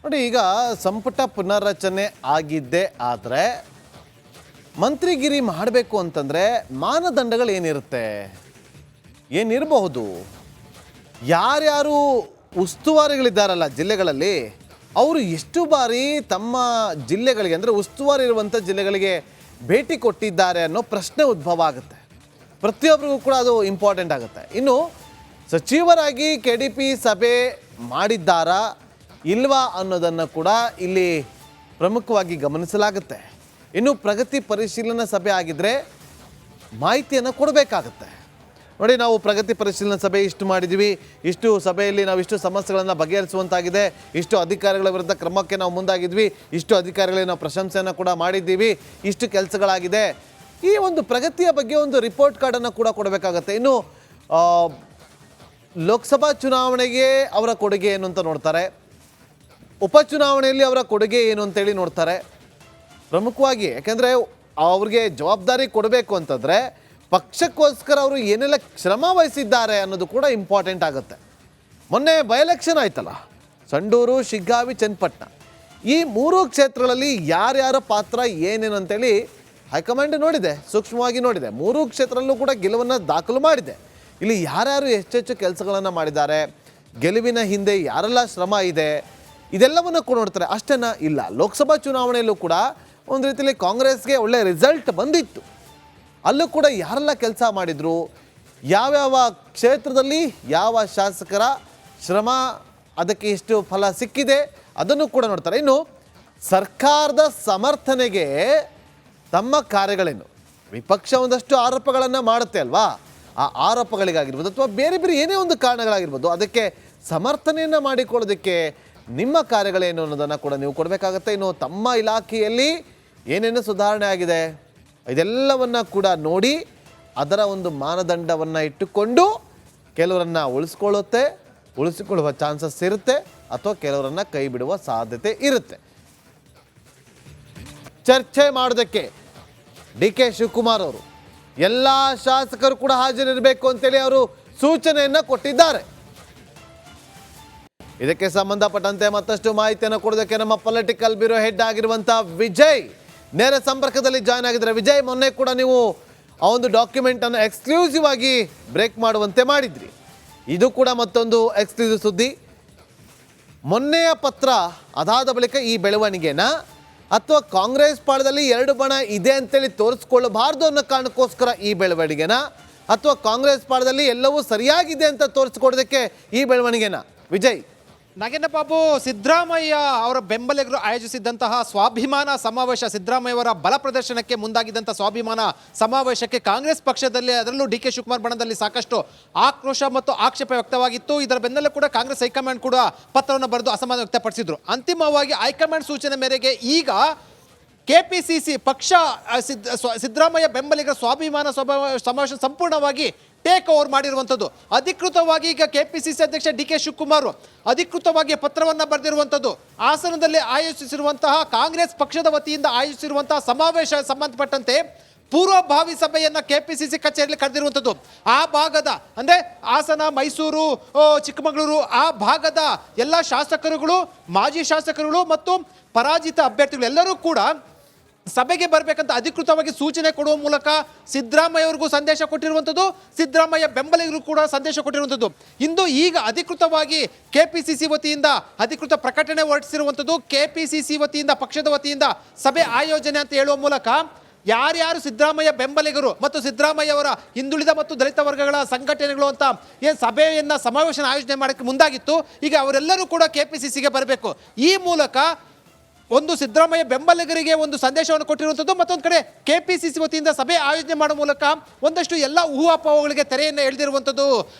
ನೋಡಿ, ಈಗ ಸಂಪುಟ ಪುನರ್ರಚನೆ ಆಗಿದ್ದೇ ಆದರೆ ಮಂತ್ರಿಗಿರಿ ಮಾಡಬೇಕು ಅಂತಂದರೆ ಮಾನದಂಡಗಳು ಏನಿರುತ್ತೆ, ಏನಿರಬಹುದು? ಯಾರ್ಯಾರು ಉಸ್ತುವಾರಿಗಳಿದ್ದಾರಲ್ಲ ಜಿಲ್ಲೆಗಳಲ್ಲಿ, ಅವರು ಎಷ್ಟು ಬಾರಿ ತಮ್ಮ ಜಿಲ್ಲೆಗಳಿಗೆ ಅಂದರೆ ಉಸ್ತುವಾರಿ ಇರುವಂಥ ಜಿಲ್ಲೆಗಳಿಗೆ ಭೇಟಿ ಕೊಟ್ಟಿದ್ದಾರೆ ಅನ್ನೋ ಪ್ರಶ್ನೆ ಉದ್ಭವ ಆಗುತ್ತೆ. ಪ್ರತಿಯೊಬ್ಬರಿಗೂ ಕೂಡ ಅದು ಇಂಪಾರ್ಟೆಂಟ್ ಆಗುತ್ತೆ. ಇನ್ನು ಸಚಿವರಾಗಿ KDP ಸಭೆ ಮಾಡಿದ್ದಾರಾ ಇಲ್ವಾ ಅನ್ನೋದನ್ನು ಕೂಡ ಇಲ್ಲಿ ಪ್ರಮುಖವಾಗಿ ಗಮನಿಸಲಾಗುತ್ತೆ. ಇನ್ನು ಪ್ರಗತಿ ಪರಿಶೀಲನಾ ಸಭೆ ಆಗಿದ್ದರೆ ಮಾಹಿತಿಯನ್ನು ಕೊಡಬೇಕಾಗತ್ತೆ. ನೋಡಿ, ನಾವು ಪ್ರಗತಿ ಪರಿಶೀಲನಾ ಸಭೆ ಇಷ್ಟು ಮಾಡಿದ್ದೀವಿ, ಇಷ್ಟು ಸಭೆಯಲ್ಲಿ ನಾವು ಇಷ್ಟು ಸಮಸ್ಯೆಗಳನ್ನು ಬಗೆಹರಿಸುವಂತಾಗಿದೆ, ಇಷ್ಟು ಅಧಿಕಾರಿಗಳ ವಿರುದ್ಧ ಕ್ರಮಕ್ಕೆ ನಾವು ಮುಂದಾಗಿದ್ವಿ, ಇಷ್ಟು ಅಧಿಕಾರಿಗಳಿಗೆ ನಾವು ಪ್ರಶಂಸೆಯನ್ನು ಕೂಡ ಮಾಡಿದ್ದೀವಿ, ಇಷ್ಟು ಕೆಲಸಗಳಾಗಿದೆ. ಈ ಒಂದು ಪ್ರಗತಿಯ ಬಗ್ಗೆ ಒಂದು ರಿಪೋರ್ಟ್ ಕಾರ್ಡನ್ನು ಕೂಡ ಕೊಡಬೇಕಾಗತ್ತೆ. ಇನ್ನು ಲೋಕಸಭಾ ಚುನಾವಣೆಗೆ ಅವರ ಕೊಡುಗೆ ಏನು ಅಂತ ನೋಡ್ತಾರೆ, ಉಪಚುನಾವಣೆಯಲ್ಲಿ ಅವರ ಕೊಡುಗೆ ಏನು ಅಂತೇಳಿ ನೋಡ್ತಾರೆ ಪ್ರಮುಖವಾಗಿ. ಯಾಕೆಂದರೆ ಅವ್ರಿಗೆ ಜವಾಬ್ದಾರಿ ಕೊಡಬೇಕು ಅಂತಂದರೆ ಪಕ್ಷಕ್ಕೋಸ್ಕರ ಅವರು ಏನೆಲ್ಲ ಶ್ರಮ ವಹಿಸಿದ್ದಾರೆ ಅನ್ನೋದು ಕೂಡ ಇಂಪಾರ್ಟೆಂಟ್ ಆಗುತ್ತೆ. ಮೊನ್ನೆ ಬೈ ಎಲೆಕ್ಷನ್ ಆಯ್ತಲ್ಲ, ಸಂಡೂರು, ಶಿಗ್ಗಾವಿ, ಚನ್ನಪಟ್ಟಣ, ಈ ಮೂರು ಕ್ಷೇತ್ರಗಳಲ್ಲಿ ಯಾರ್ಯಾರ ಪಾತ್ರ ಏನೇನು ಅಂತೇಳಿ ಹೈಕಮಾಂಡ್ ನೋಡಿದೆ, ಸೂಕ್ಷ್ಮವಾಗಿ ನೋಡಿದೆ. ಮೂರು ಕ್ಷೇತ್ರದಲ್ಲೂ ಕೂಡ ಗೆಲುವನ್ನು ದಾಖಲು ಮಾಡಿದೆ. ಇಲ್ಲಿ ಯಾರ್ಯಾರು ಹೆಚ್ಚೆಚ್ಚು ಕೆಲಸಗಳನ್ನು ಮಾಡಿದ್ದಾರೆ, ಗೆಲುವಿನ ಹಿಂದೆ ಯಾರೆಲ್ಲ ಶ್ರಮ ಇದೆ, ಇದೆಲ್ಲವನ್ನು ಕೂಡ ನೋಡ್ತಾರೆ. ಅಷ್ಟೇನಾ? ಇಲ್ಲ. ಲೋಕಸಭಾ ಚುನಾವಣೆಯಲ್ಲೂ ಕೂಡ ಒಂದು ರೀತಿಯಲ್ಲಿ ಕಾಂಗ್ರೆಸ್ಗೆ ಒಳ್ಳೆಯ ರಿಸಲ್ಟ್ ಬಂದಿತ್ತು. ಅಲ್ಲೂ ಕೂಡ ಯಾರೆಲ್ಲ ಕೆಲಸ ಮಾಡಿದರು, ಯಾವ್ಯಾವ ಕ್ಷೇತ್ರದಲ್ಲಿ ಯಾವ ಶಾಸಕರ ಶ್ರಮ ಅದಕ್ಕೆ ಎಷ್ಟು ಫಲ ಸಿಕ್ಕಿದೆ ಅದನ್ನು ಕೂಡ ನೋಡ್ತಾರೆ. ಇನ್ನು ಸರ್ಕಾರದ ಸಮರ್ಥನೆಗೆ ತಮ್ಮ ಕಾರ್ಯಗಳೇನು, ವಿಪಕ್ಷ ಒಂದಷ್ಟು ಆರೋಪಗಳನ್ನು ಮಾಡುತ್ತೆ ಅಲ್ವಾ, ಆ ಆರೋಪಗಳಿಗಾಗಿರ್ಬೋದು ಅಥವಾ ಬೇರೆ ಬೇರೆ ಏನೇ ಒಂದು ಕಾರಣಗಳಾಗಿರ್ಬೋದು, ಅದಕ್ಕೆ ಸಮರ್ಥನೆಯನ್ನು ಮಾಡಿಕೊಳ್ಳೋದಕ್ಕೆ ನಿಮ್ಮ ಕಾರ್ಯಗಳೇನು ಅನ್ನೋದನ್ನು ಕೂಡ ನೀವು ಕೊಡಬೇಕಾಗತ್ತೆ. ಇನ್ನು ತಮ್ಮ ಇಲಾಖೆಯಲ್ಲಿ ಏನೇನು ಸುಧಾರಣೆ ಆಗಿದೆ ಇದೆಲ್ಲವನ್ನು ಕೂಡ ನೋಡಿ ಅದರ ಒಂದು ಮಾನದಂಡವನ್ನು ಇಟ್ಟುಕೊಂಡು ಕೆಲವರನ್ನು ಉಳಿಸಿಕೊಳ್ಳುವ ಚಾನ್ಸಸ್ ಇರುತ್ತೆ, ಅಥವಾ ಕೆಲವರನ್ನು ಕೈ ಬಿಡುವ ಸಾಧ್ಯತೆ ಇರುತ್ತೆ. ಚರ್ಚೆ ಮಾಡೋದಕ್ಕೆ DK ಶಿವಕುಮಾರ್ ಅವರು ಎಲ್ಲ ಶಾಸಕರು ಕೂಡ ಹಾಜರಿರಬೇಕು ಅಂತೇಳಿ ಅವರು ಸೂಚನೆಯನ್ನು ಕೊಟ್ಟಿದ್ದಾರೆ. ಇದಕ್ಕೆ ಸಂಬಂಧಪಟ್ಟಂತೆ ಮತ್ತಷ್ಟು ಮಾಹಿತಿಯನ್ನು ಕೊಡೋದಕ್ಕೆ ನಮ್ಮ ಪೊಲಿಟಿಕಲ್ ಬ್ಯೂರೋ ಹೆಡ್ ಆಗಿರುವಂಥ ವಿಜಯ್ ನೇರ ಸಂಪರ್ಕದಲ್ಲಿ ಜಾಯ್ನ್ ಆಗಿದ್ದಾರೆ. ವಿಜಯ್, ಮೊನ್ನೆ ಕೂಡ ನೀವು ಆ ಒಂದು ಡಾಕ್ಯುಮೆಂಟನ್ನು ಎಕ್ಸ್ಕ್ಲೂಸಿವ್ ಆಗಿ ಬ್ರೇಕ್ ಮಾಡುವಂತೆ ಮಾಡಿದ್ರಿ. ಇದು ಕೂಡ ಮತ್ತೊಂದು ಎಕ್ಸ್ಕ್ಲೂಸಿವ್ ಸುದ್ದಿ. ಮೊನ್ನೆಯ ಪತ್ರ ಅದಾದ ಬಳಿಕ ಈ ಬೆಳವಣಿಗೆನ, ಅಥವಾ ಕಾಂಗ್ರೆಸ್ ಪಾಳದಲ್ಲಿ ಎರಡು ಬಣ ಇದೆ ಅಂತೇಳಿ ತೋರಿಸ್ಕೊಳ್ಳಬಾರ್ದು ಅನ್ನೋ ಕಾರಣಕ್ಕೋಸ್ಕರ ಈ ಬೆಳವಣಿಗೆನ, ಅಥವಾ ಕಾಂಗ್ರೆಸ್ ಪಾಳದಲ್ಲಿ ಎಲ್ಲವೂ ಸರಿಯಾಗಿದೆ ಅಂತ ತೋರಿಸ್ಕೊಡೋದಕ್ಕೆ ಈ ಬೆಳವಣಿಗೆನ? ವಿಜಯ್, ನಾಗೇಂದ್ರ ಬಾಬು, ಸಿದ್ದರಾಮಯ್ಯ ಅವರ ಬೆಂಬಲಿಗರು ಆಯೋಜಿಸಿದ್ದಂತಹ ಸ್ವಾಭಿಮಾನ ಸಮಾವೇಶ, ಸಿದ್ದರಾಮಯ್ಯ ಅವರ ಬಲ ಪ್ರದರ್ಶನಕ್ಕೆ ಮುಂದಾಗಿದ್ದಂಥ ಸ್ವಾಭಿಮಾನ ಸಮಾವೇಶಕ್ಕೆ ಕಾಂಗ್ರೆಸ್ ಪಕ್ಷದಲ್ಲಿ, ಅದರಲ್ಲೂ DK ಶಿವಕುಮಾರ್ ಬಣದಲ್ಲಿ ಸಾಕಷ್ಟು ಆಕ್ರೋಶ ಮತ್ತು ಆಕ್ಷೇಪ ವ್ಯಕ್ತವಾಗಿತ್ತು. ಇದರ ಬೆನ್ನಲ್ಲೇ ಕೂಡ ಕಾಂಗ್ರೆಸ್ ಹೈಕಮಾಂಡ್ ಕೂಡ ಪತ್ರವನ್ನು ಬರೆದು ಅಸಮಾಧಾನ ವ್ಯಕ್ತಪಡಿಸಿದ್ರು. ಅಂತಿಮವಾಗಿ ಹೈಕಮಾಂಡ್ ಸೂಚನೆ ಮೇರೆಗೆ ಈಗ KPCC ಪಕ್ಷ ಸಿದ್ದರಾಮಯ್ಯ ಬೆಂಬಲಿಗರ ಸ್ವಾಭಿಮಾನ ಸಮಾವೇಶ ಸಂಪೂರ್ಣವಾಗಿ ಟೇಕ್ ಓವರ್ ಮಾಡಿರುವಂಥದ್ದು. ಅಧಿಕೃತವಾಗಿ ಈಗ KPCC ಅಧ್ಯಕ್ಷ DK ಶಿವಕುಮಾರ್ ಅಧಿಕೃತವಾಗಿ ಪತ್ರವನ್ನು ಬರೆದಿರುವಂಥದ್ದು. ಹಾಸನದಲ್ಲಿ ಆಯೋಜಿಸಿರುವಂತಹ ಕಾಂಗ್ರೆಸ್ ಪಕ್ಷದ ವತಿಯಿಂದ ಆಯೋಜಿಸಿರುವಂತಹ ಸಮಾವೇಶ ಸಂಬಂಧಪಟ್ಟಂತೆ ಪೂರ್ವಭಾವಿ ಸಭೆಯನ್ನು KPCC ಕಚೇರಿಯಲ್ಲಿ ಕರೆದಿರುವಂಥದ್ದು. ಆ ಭಾಗದ ಅಂದರೆ ಹಾಸನ, ಮೈಸೂರು, ಚಿಕ್ಕಮಗಳೂರು, ಆ ಭಾಗದ ಎಲ್ಲ ಶಾಸಕರುಗಳು, ಮಾಜಿ ಶಾಸಕರುಗಳು ಮತ್ತು ಪರಾಜಿತ ಅಭ್ಯರ್ಥಿಗಳು ಎಲ್ಲರೂ ಕೂಡ ಸಭೆಗೆ ಬರಬೇಕಂತ ಅಧಿಕೃತವಾಗಿ ಸೂಚನೆ ಕೊಡುವ ಮೂಲಕ ಸಿದ್ದರಾಮಯ್ಯ ಅವ್ರಿಗೂ ಸಂದೇಶ ಕೊಟ್ಟಿರುವಂಥದ್ದು, ಸಿದ್ದರಾಮಯ್ಯ ಬೆಂಬಲಿಗರು ಕೂಡ ಸಂದೇಶ ಕೊಟ್ಟಿರುವಂಥದ್ದು. ಇಂದು ಈಗ ಅಧಿಕೃತವಾಗಿ KPCC ವತಿಯಿಂದ ಅಧಿಕೃತ ಪ್ರಕಟಣೆ ಹೊರಡಿಸಿರುವಂಥದ್ದು. KPCC ವತಿಯಿಂದ, ಪಕ್ಷದ ವತಿಯಿಂದ ಸಭೆ ಆಯೋಜನೆ ಅಂತ ಹೇಳುವ ಮೂಲಕ ಯಾರ್ಯಾರು ಸಿದ್ದರಾಮಯ್ಯ ಬೆಂಬಲಿಗರು ಮತ್ತು ಸಿದ್ದರಾಮಯ್ಯ ಅವರ ಹಿಂದುಳಿದ ಮತ್ತು ದಲಿತ ವರ್ಗಗಳ ಸಂಘಟನೆಗಳು ಅಂತ ಏನು ಸಭೆಯನ್ನು ಸಮಾವೇಶನ ಆಯೋಜನೆ ಮಾಡೋಕ್ಕೆ ಮುಂದಾಗಿತ್ತು, ಈಗ ಅವರೆಲ್ಲರೂ ಕೂಡ KPCCಗೆ ಬರಬೇಕು. ಈ ಮೂಲಕ ಒಂದು ಸಿದ್ದರಾಮಯ್ಯ ಬೆಂಬಲಿಗರಿಗೆ ಒಂದು ಸಂದೇಶವನ್ನು ಕೊಟ್ಟಿರುವಂಥದ್ದು, ಮತ್ತೊಂದು ಕಡೆ KPCC ವತಿಯಿಂದ ಸಭೆ ಆಯೋಜನೆ ಮಾಡುವ ಮೂಲಕ ಒಂದಷ್ಟು ಎಲ್ಲ ಊಹಾಪೋಹಗಳಿಗೆ ತೆರೆಯನ್ನು ಎಳೆದಿರುವಂಥದ್ದು.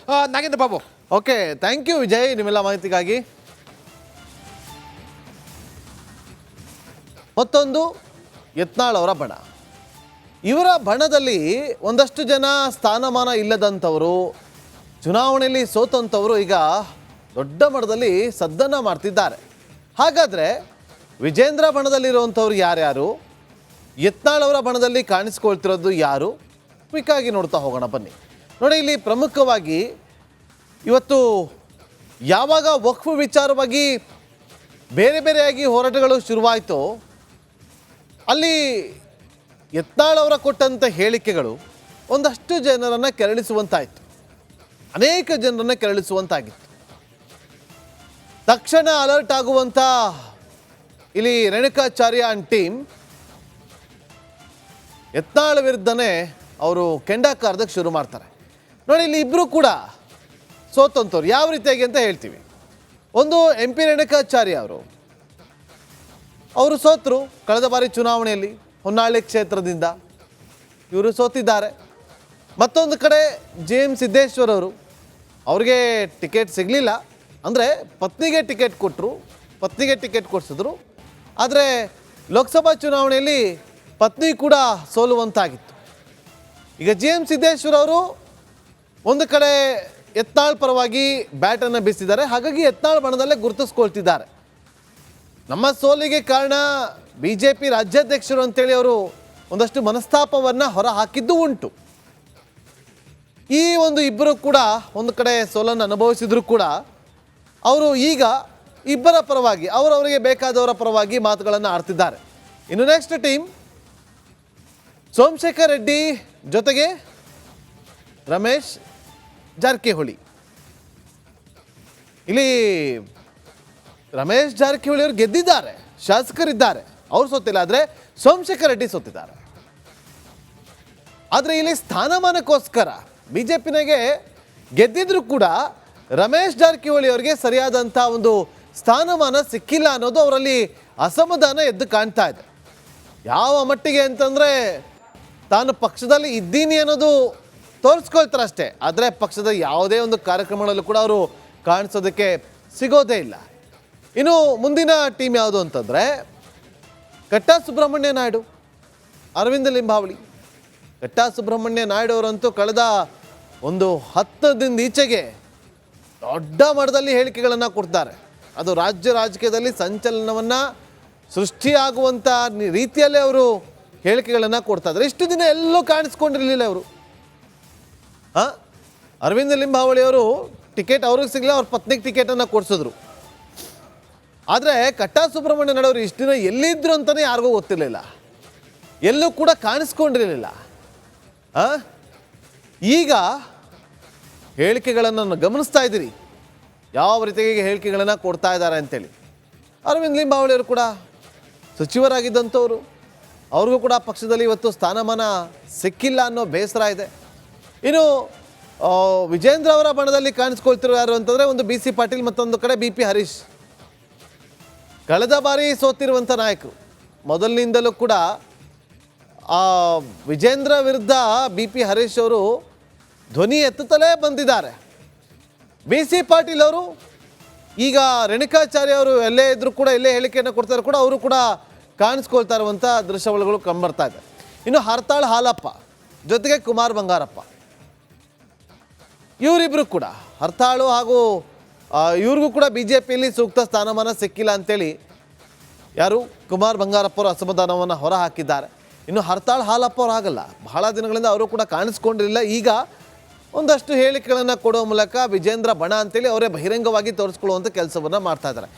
Nagendra Babu, okay, thank you Vijay ನಿಮ್ಮೆಲ್ಲ ಮಾಹಿತಿಗಾಗಿ. ಮತ್ತೊಂದು ಯತ್ನಾಳ್ ಅವರ ಬಣ. ಇವರ ಬಣದಲ್ಲಿ ಒಂದಷ್ಟು ಜನ ಸ್ಥಾನಮಾನ ಇಲ್ಲದಂಥವರು, ಚುನಾವಣೆಯಲ್ಲಿ ಸೋತಂಥವರು ಈಗ ದೊಡ್ಡ ಮಟ್ಟದಲ್ಲಿ ಸದ್ದನ್ನು ಮಾಡ್ತಿದ್ದಾರೆ. ಹಾಗಾದರೆ ವಿಜೇಂದ್ರ ಬಣದಲ್ಲಿರುವಂಥವ್ರು ಯಾರ್ಯಾರು, ಯತ್ನಾಳ್ ಅವರ ಬಣದಲ್ಲಿ ಕಾಣಿಸ್ಕೊಳ್ತಿರೋದು ಯಾರು, ಕ್ವಿಕ್ಕಾಗಿ ನೋಡ್ತಾ ಹೋಗೋಣ ಬನ್ನಿ. ನೋಡಿ, ಇಲ್ಲಿ ಪ್ರಮುಖವಾಗಿ ಇವತ್ತು ಯಾವಾಗ ವಕ್ಫ್ ವಿಚಾರವಾಗಿ ಬೇರೆ ಬೇರೆಯಾಗಿ ಹೋರಾಟಗಳು ಶುರುವಾಯಿತು, ಅಲ್ಲಿ ಯತ್ನಾಳ್ ಅವರ ಕೊಟ್ಟಂಥ ಹೇಳಿಕೆಗಳು ಒಂದಷ್ಟು ಜನರನ್ನು ಕೆರಳಿಸುವಂತಾಯಿತು, ಅನೇಕ ಜನರನ್ನು ಕೆರಳಿಸುವಂತಾಗಿತ್ತು. ತಕ್ಷಣ ಅಲರ್ಟ್ ಆಗುವಂಥ ಇಲ್ಲಿ ರೇಣುಕಾಚಾರ್ಯ ಅಂಡ್ ಟೀಮ್ ಯತ್ನಾಳ್ ವಿರುದ್ಧನೇ ಅವರು ಕೆಂಡ ಕಾರ್ದಕ್ಕೆ ಶುರು ಮಾಡ್ತಾರೆ. ನೋಡಿ, ಇಲ್ಲಿ ಇಬ್ಬರು ಕೂಡ ಸೋತಂತವ್ರು. ಯಾವ ರೀತಿಯಾಗಿ ಅಂತ ಹೇಳ್ತೀವಿ. ಒಂದು MP ರೇಣುಕಾಚಾರ್ಯ ಅವರು ಸೋತರು ಕಳೆದ ಬಾರಿ ಚುನಾವಣೆಯಲ್ಲಿ ಹೊನ್ನಾಳಿ ಕ್ಷೇತ್ರದಿಂದ, ಇವರು ಸೋತಿದ್ದಾರೆ. ಮತ್ತೊಂದು ಕಡೆ JM ಸಿದ್ದೇಶ್ವರ್ ಅವ್ರಿಗೆ ಟಿಕೆಟ್ ಸಿಗಲಿಲ್ಲ, ಅಂದರೆ ಪತ್ನಿಗೆ ಟಿಕೆಟ್ ಕೊಟ್ಟರು, ಪತ್ನಿಗೆ ಟಿಕೆಟ್ ಕೊಡಿಸಿದ್ರು. ಆದರೆ ಲೋಕಸಭಾ ಚುನಾವಣೆಯಲ್ಲಿ ಪತ್ನಿ ಕೂಡ ಸೋಲುವಂತಾಗಿತ್ತು. ಈಗ JM ಸಿದ್ದೇಶ್ವರ್ ಅವರು ಒಂದು ಕಡೆ ಯತ್ನಾಳ್ ಪರವಾಗಿ ಬ್ಯಾಟನ್ನು ಬೀಸಿದ್ದಾರೆ. ಹಾಗಾಗಿ ಯತ್ನಾಳ್ ಬಣದಲ್ಲೇ ಗುರುತಿಸ್ಕೊಳ್ತಿದ್ದಾರೆ. ನಮ್ಮ ಸೋಲಿಗೆ ಕಾರಣ BJP ರಾಜ್ಯಾಧ್ಯಕ್ಷರು ಅಂತೇಳಿ ಅವರು ಒಂದಷ್ಟು ಮನಸ್ತಾಪವನ್ನು ಹೊರ ಹಾಕಿದ್ದು ಉಂಟು. ಈ ಒಂದು ಇಬ್ಬರು ಕೂಡ ಒಂದು ಕಡೆ ಸೋಲನ್ನು ಅನುಭವಿಸಿದ್ರು ಕೂಡ ಅವರು ಈಗ ಇಬ್ಬರ ಪರವಾಗಿ ಅವರವರಿಗೆ ಬೇಕಾದವರ ಪರವಾಗಿ ಮಾತುಗಳನ್ನು ಆಡ್ತಿದ್ದಾರೆ. ಇನ್ನು ನೆಕ್ಸ್ಟ್ ಟೀಮ್ ಸೋಮಶೇಖರ್ ರೆಡ್ಡಿ ಜೊತೆಗೆ ರಮೇಶ್ ಜಾರಕಿಹೊಳಿ. ಇಲ್ಲಿ ರಮೇಶ್ ಜಾರಕಿಹೊಳಿ ಅವರು ಗೆದ್ದಿದ್ದಾರೆ, ಶಾಸಕರಿದ್ದಾರೆ, ಅವ್ರು ಸೋತಿಲ್ಲ. ಆದರೆ ಸೋಮಶೇಖರ್ ರೆಡ್ಡಿ ಸೋತಿದ್ದಾರೆ. ಆದರೆ ಇಲ್ಲಿ ಸ್ಥಾನಮಾನಕ್ಕೋಸ್ಕರ BJPನಾಗೆ ಗೆದ್ದಿದ್ರು ಕೂಡ ರಮೇಶ್ ಜಾರಕಿಹೊಳಿ ಅವರಿಗೆ ಸರಿಯಾದಂಥ ಒಂದು ಸ್ಥಾನಮಾನ ಸಿಕ್ಕಿಲ್ಲ ಅನ್ನೋದು ಅವರಲ್ಲಿ ಅಸಮಾಧಾನ ಎದ್ದು ಕಾಣ್ತಾ ಇದೆ. ಯಾವ ಮಟ್ಟಿಗೆ ಅಂತಂದರೆ ತಾನು ಪಕ್ಷದಲ್ಲಿ ಇದ್ದೀನಿ ಅನ್ನೋದು ತೋರಿಸ್ಕೊಳ್ತಾರೆ ಅಷ್ಟೇ, ಆದರೆ ಪಕ್ಷದ ಯಾವುದೇ ಒಂದು ಕಾರ್ಯಕ್ರಮಗಳಲ್ಲೂ ಕೂಡ ಅವರು ಕಾಣಿಸೋದಕ್ಕೆ ಸಿಗೋದೇ ಇಲ್ಲ. ಇನ್ನು ಮುಂದಿನ ಟೀಮ್ ಯಾವುದು ಅಂತಂದರೆ ಕಟ್ಟಾ ಸುಬ್ರಹ್ಮಣ್ಯ ನಾಯ್ಡು, ಅರವಿಂದ ಲಿಂಬಾವಳಿ. ಕಟ್ಟಾ ಸುಬ್ರಹ್ಮಣ್ಯ ನಾಯ್ಡು ಅವರಂತೂ ಕಳೆದ ಒಂದು 10 ದಿನದ ಈಚೆಗೆ ದೊಡ್ಡ ಮಟ್ಟದಲ್ಲಿ ಹೇಳಿಕೆಗಳನ್ನು ಕೊಡ್ತಾರೆ. ಅದು ರಾಜ್ಯ ರಾಜಕೀಯದಲ್ಲಿ ಸಂಚಲನವನ್ನು ಸೃಷ್ಟಿಯಾಗುವಂಥ ರೀತಿಯಲ್ಲೇ ಅವರು ಹೇಳಿಕೆಗಳನ್ನು ಕೊಡ್ತಾ ಇದ್ದಾರೆ. ಇಷ್ಟು ದಿನ ಎಲ್ಲೂ ಕಾಣಿಸ್ಕೊಂಡಿರಲಿಲ್ಲ ಅವರು. ಅರವಿಂದ ಲಿಂಬಾವಳಿ ಅವರು ಟಿಕೆಟ್ ಅವ್ರಿಗೆ ಸಿಗಲಿಲ್ಲ, ಅವ್ರ ಪತ್ನಿಗೆ ಟಿಕೆಟನ್ನು ಕೊಡಿಸಿದ್ರು. ಆದರೆ ಕಟ್ಟಾ ಸುಬ್ರಹ್ಮಣ್ಯ ನಾಯ್ಡು ಅವರು ಇಷ್ಟು ದಿನ ಎಲ್ಲಿದ್ದರು ಅಂತಲೇ ಯಾರಿಗೂ ಗೊತ್ತಿರಲಿಲ್ಲ, ಎಲ್ಲೂ ಕೂಡ ಕಾಣಿಸ್ಕೊಂಡಿರಲಿಲ್ಲ. ಈಗ ಹೇಳಿಕೆಗಳನ್ನು ಗಮನಿಸ್ತಾ ಇದ್ದೀರಿ, ಯಾವ ರೀತಿಯಾಗಿ ಹೇಳಿಕೆಗಳನ್ನು ಕೊಡ್ತಾ ಇದ್ದಾರೆ ಅಂತೇಳಿ. ಅರವಿಂದ್ ಲಿಂಬಾವಳಿ ಅವರು ಕೂಡ ಸಚಿವರಾಗಿದ್ದಂಥವ್ರು, ಅವ್ರಿಗೂ ಕೂಡ ಪಕ್ಷದಲ್ಲಿ ಇವತ್ತು ಸ್ಥಾನಮಾನ ಸಿಕ್ಕಿಲ್ಲ ಅನ್ನೋ ಬೇಸರ ಇದೆ. ಇನ್ನು ವಿಜೇಂದ್ರ ಅವರ ಬಣದಲ್ಲಿ ಕಾಣಿಸ್ಕೊಳ್ತಿರೋ ಯಾರು ಅಂತಂದರೆ ಒಂದು BC ಪಾಟೀಲ್, ಮತ್ತೊಂದು ಕಡೆ BP ಹರೀಶ್. ಕಳೆದ ಬಾರಿ ಸೋತಿರುವಂಥ ನಾಯಕರು. ಮೊದಲಿನಿಂದಲೂ ಕೂಡ ವಿಜೇಂದ್ರ ವಿರುದ್ಧ BP ಹರೀಶ್ ಅವರು ಧ್ವನಿ ಎತ್ತುತ್ತಲೇ ಬಂದಿದ್ದಾರೆ. BC ಪಾಟೀಲ್ ಅವರು ಈಗ ರೇಣುಕಾಚಾರ್ಯ ಅವರು ಎಲ್ಲೇ ಇದ್ದರೂ ಕೂಡ ಎಲ್ಲೇ ಹೇಳಿಕೆಯನ್ನು ಕೊಡ್ತಾರೆ ಕೂಡ ಅವರು ಕೂಡ ಕಾಣಿಸ್ಕೊಳ್ತಾ ಇರುವಂಥ ದೃಶ್ಯಾವಳಿಗಳು ಕಂಡುಬರ್ತಾ ಇದೆ. ಇನ್ನು ಹರ್ತಾಳ್ ಹಾಲಪ್ಪ ಜೊತೆಗೆ ಕುಮಾರ್ ಬಂಗಾರಪ್ಪ, ಇವರಿಬ್ಬರು ಕೂಡ ಹರ್ತಾಳು ಹಾಗೂ ಇವ್ರಿಗೂ ಕೂಡ BJPಯಲ್ಲಿ ಸೂಕ್ತ ಸ್ಥಾನಮಾನ ಸಿಕ್ಕಿಲ್ಲ ಅಂತೇಳಿ ಯಾರು ಕುಮಾರ್ ಬಂಗಾರಪ್ಪ ಅವರು ಅಸಮಾಧಾನವನ್ನು ಹೊರ ಹಾಕಿದ್ದಾರೆ. ಇನ್ನು ಹರ್ತಾಳ್ ಹಾಲಪ್ಪ ಅವರು ಆಗಲ್ಲ, ಬಹಳ ದಿನಗಳಿಂದ ಅವರು ಕೂಡ ಕಾಣಿಸ್ಕೊಂಡಿರಲಿಲ್ಲ. ಈಗ ಒಂದಷ್ಟು ಹೇಳಿಕೆಗಳನ್ನು ಕೊಡೋ ಮೂಲಕ ವಿಜೇಂದ್ರ ಬಣ ಅಂತೇಳಿ ಅವರೇ ಬಹಿರಂಗವಾಗಿ ತೋರಿಸ್ಕೊಳ್ಳುವಂಥ ಕೆಲಸವನ್ನು ಮಾಡ್ತಾ ಇದ್ದಾರೆ.